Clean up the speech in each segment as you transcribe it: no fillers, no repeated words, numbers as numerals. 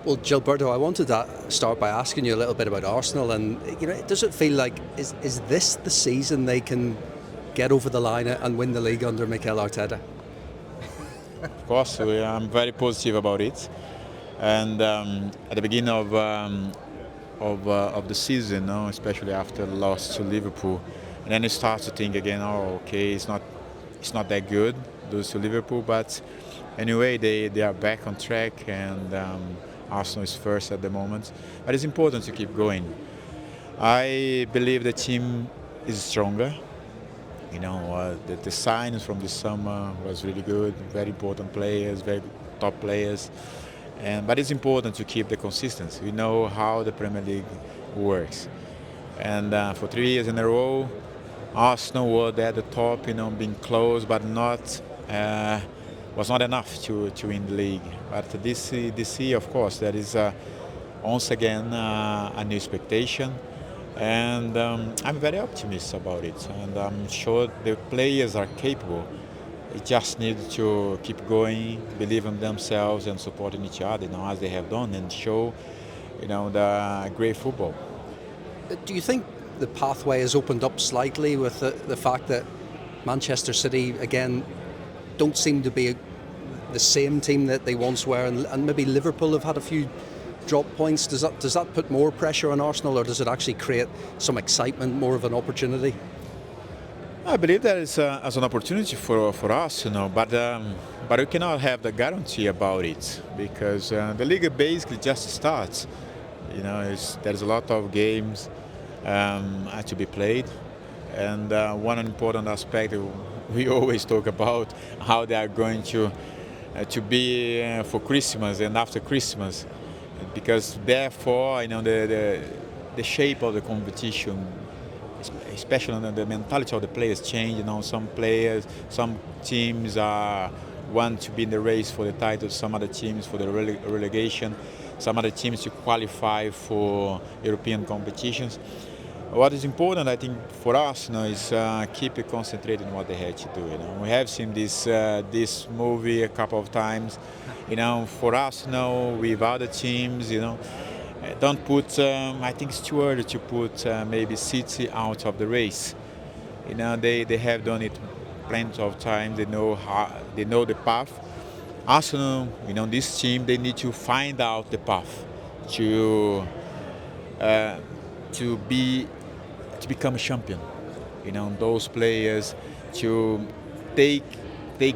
Well, Gilberto, I wanted to start by asking you a little bit about Arsenal, and does it feel like is this the season they can get over the line and win the league under Mikel Arteta? Of course, I'm very positive about it. And at the beginning of the season, especially after the loss to Liverpool, and then you start to think again, oh, okay, it's not that good, lose to Liverpool, but anyway, they are back on track, and Arsenal is first at the moment. But it's important to keep going. I believe the team is stronger. The signings from this summer was really good. Very important players, very top players. But it's important to keep the consistency. We know how the Premier League works. And for 3 years in a row, Arsenal were at the top, being close, but was not enough to win the league. But this year, of course, there is once again a new expectation. And I'm very optimistic about it. And I'm sure the players are capable. They just need to keep going, believe in themselves and supporting each other, as they have done, and show, the great football. Do you think the pathway has opened up slightly with the fact that Manchester City, again, don't seem to be the same team that they once were, and maybe Liverpool have had a few drop points? Does that put more pressure on Arsenal, or does it actually create some excitement, more of an opportunity? I believe that is as an opportunity for us, but we cannot have the guarantee about it, because the league basically just starts. There's a lot of games to be played, and one important aspect we always talk about how they are going to be for Christmas and after Christmas, because therefore the shape of the competition, especially the mentality of the players, change. Some teams want to be in the race for the title, some other teams for the relegation, some other teams to qualify for European competitions. What is important, I think, for us is keep it concentrated on what they had to do. We have seen this movie a couple of times. For us, with other teams, don't put. I think it's too early to put maybe City out of the race. They have done it plenty of times. They know the path. Arsenal, this team, they need to find out the path to become a champion. Those players to take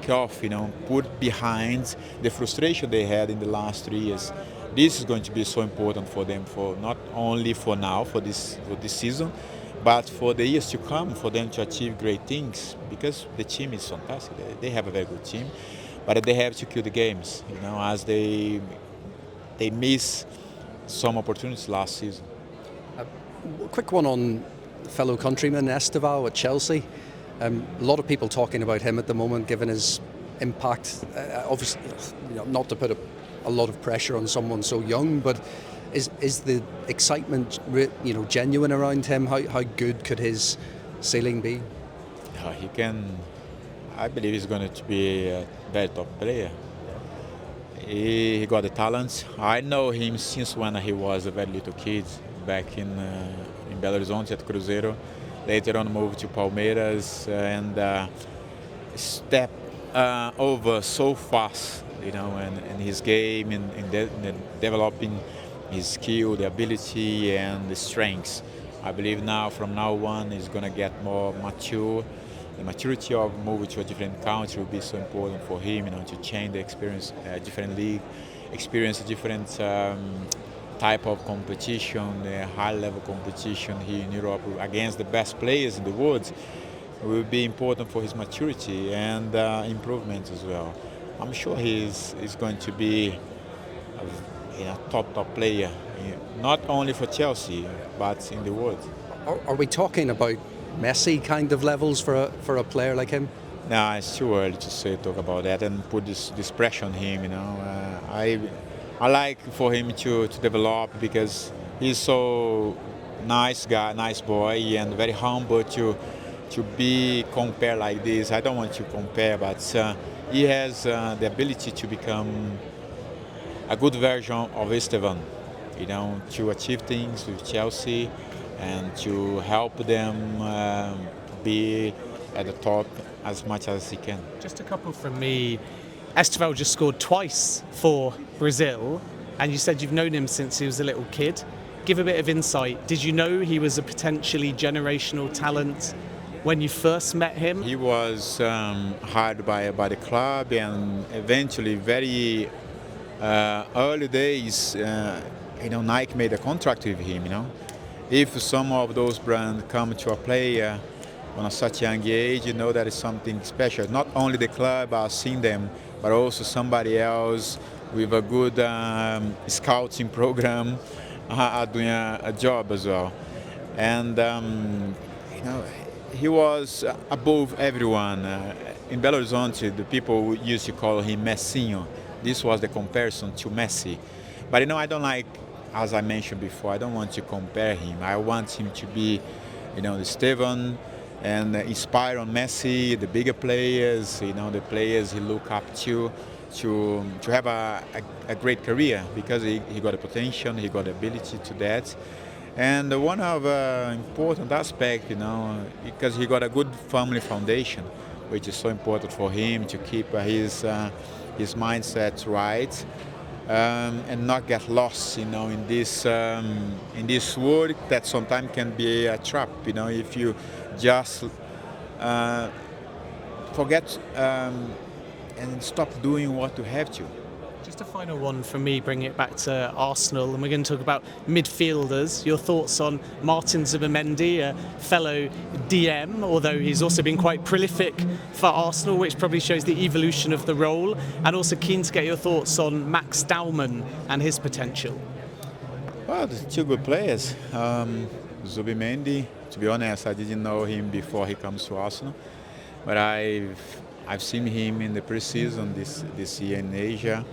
off, put behind the frustration they had in the last 3 years. This is going to be so important for them, for not only for now, for this season, but for the years to come, for them to achieve great things, because the team is fantastic. They have a very good team, but they have to kill the games, as they miss some opportunities last season. A quick one on fellow countryman Estêvão at Chelsea. A lot of people talking about him at the moment, given his impact. Obviously, not to put a lot of pressure on someone so young, but is the excitement genuine around him? How good could his ceiling be? He can. I believe he's going to be a very top player. He got the talent. I know him since when he was a very little kid, back in Belo Horizonte at Cruzeiro. Later on moved to Palmeiras and stepped over so fast, and his game, in developing his skill, the ability and the strengths. I believe from now on, he's going to get more mature. The maturity of moving to a different country will be so important for him, to change the experience, different league, experience a different type of competition, high-level competition here in Europe against the best players in the world. Will be important for his maturity and improvement as well. I'm sure he's going to be a top player, not only for Chelsea but in the world. Are we talking about Messi kind of levels for a player like him? No, it's too early to talk about that and put this pressure on him. I like for him to develop, because he's so nice guy, nice boy, and very humble to be compared like this. I don't want to compare, but he has the ability to become a good version of Estêvão, to achieve things with Chelsea and to help them be at the top as much as he can. Just a couple from me. Estêvão just scored twice for Brazil, and you said you've known him since he was a little kid. Give a bit of insight. Did you know he was a potentially generational talent when you first met him? He was hired by the club, and eventually, very early days, Nike made a contract with him. If some of those brands come to a player on such a young age, that is something special. Not only the club are seeing them, but also somebody else with a good scouting program are doing a job as well. And he was above everyone. In Belo Horizonte, the people used to call him Messinho. This was the comparison to Messi. But I don't like, as I mentioned before, I don't want to compare him. I want him to be, the Estêvão, and inspire on Messi, the bigger players, the players he look up to have a great career, because he got the potential, he got the ability to that. And one of important aspect, because he got a good family foundation, which is so important for him to keep his mindset right, and not get lost, in this world that sometimes can be a trap, if you just forget and stop doing what you have to. Just a final one from me, bringing it back to Arsenal, and we're going to talk about midfielders. Your thoughts on Martin Zubimendi, a fellow DM, although he's also been quite prolific for Arsenal, which probably shows the evolution of the role, and also keen to get your thoughts on Max Daumann and his potential. Well, the two good players. Zubimendi, to be honest, I didn't know him before he comes to Arsenal, but I've seen him in the pre-season this year in Asia.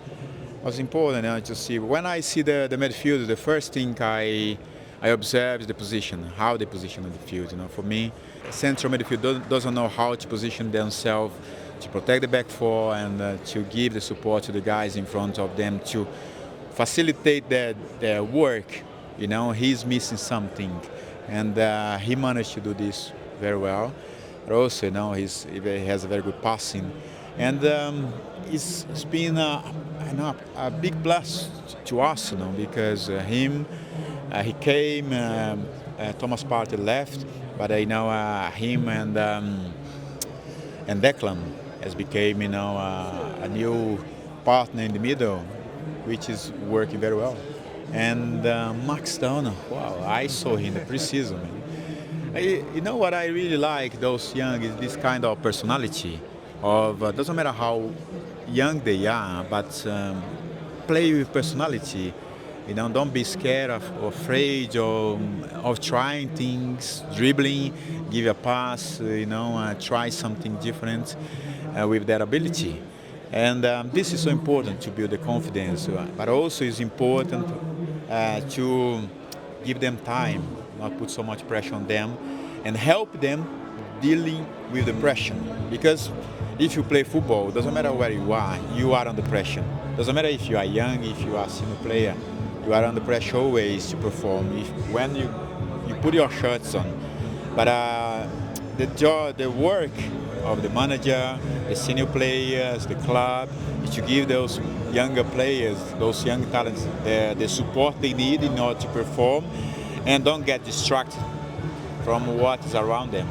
It was important to see. When I see the midfield, the first thing I observe is the position, how they position in the field. For me, central midfield doesn't know how to position themselves to protect the back four and to give the support to the guys in front of them to facilitate their work. He's missing something, and he managed to do this very well. But also, he has a very good passing, and it's been a big plus to Arsenal, because he came, Thomas Partey left, but him and Declan has become a new partner in the middle, which is working very well. And Max Daumann, wow, I saw him in the pre-season. What I really like those young is this kind of personality of doesn't matter how young they are, but play with personality. Don't be scared or afraid of trying things, dribbling, give a pass, try something different with that ability. And this is so important to build the confidence, but also it's important to give them time, not put so much pressure on them, and help them dealing with the pressure. Because if you play football, doesn't matter where you are under pressure. Doesn't matter if you are young, if you are a senior player, you are under pressure always to perform. When you put your shirts on. But the work of the manager, the senior players, the club, is to give those younger players, those young talents, the support they need in order to perform, and don't get distracted from what is around them.